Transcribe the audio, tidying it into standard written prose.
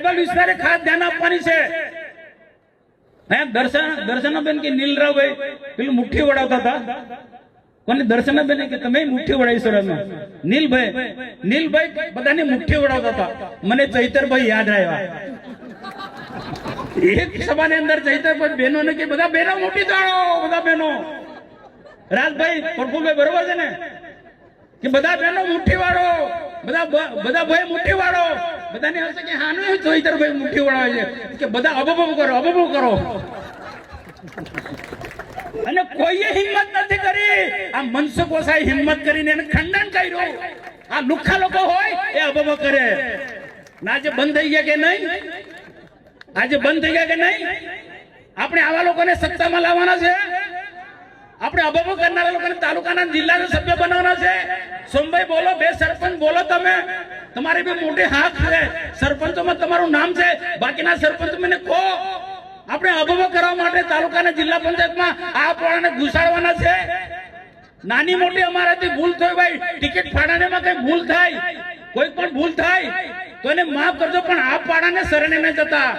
Tribal વિસ્તારે ખાસ ધ્યાન આપવાની છે. દર્શનાબેન કે નીલરાવભાઈ પેલું મુઠ્ઠી વડાવતા હતા. કોને? દર્શનાબેન કે તમે મુઠ્ઠી વડાવી સરમાં. નીલભાઈ બધાને મુઠ્ઠી વડાવતા હતા. મને ચૈતરભાઈ યાદ આવ્યા. એક સભાની અંદર ચૈતરભાઈ બહેનો ને કે બધા બહેનો મોટી તાળો, બધા બહેનો. રાજભાઈ પ્રફુલભાઈ બરોબર છે ને કે બધા બહેનો મુઠ્ઠી વાળો, બધા ભાઈ મુઠ્ઠી વાળો. બધાને હશે કે હાનું ચૈતરભાઈ મુઠ્ઠી વડાવે છે કે બધા અબબો કરો. અને કોઈએ હિંમત નથી કરી. આ મનસુખ વસાઈ હિંમત કરીને એને ખંડન કર્યું. આ લુખ્ખા લોકો હોય એ અબબો કરે. ના આજે બંધ થઈ ગયા કે નહીં? આજે બંધ થઈ ગયા કે નહીં? આપણે આવા લોકોને સત્તામાં લાવવાના છે. આપણે અબબો કરનારા લોકોને તાલુકાના જિલ્લાના સભ્ય બનાવવાના છે. સોમભાઈ બોલો, બે સરપંચ બોલો. તમે તમારી બી મોટી હાથ છે. સરપંચોમાં તમારું નામ છે. બાકીના સરપંચ મને કહો. આપણે અબબો કરવા માટે તાલુકાના જિલ્લા પંચાયતમાં આ પોળાને ઘુસાડવાના છે. નાની મોટી અમારાથી ભૂલ થઈ ભાઈ, ટિકિટ ફાળવણીમાં કઈ ભૂલ થાય, કોઈ પણ ભૂલ થાય તો એને માફ કરજો, પણ આ પાડાને શરણે ન જતા.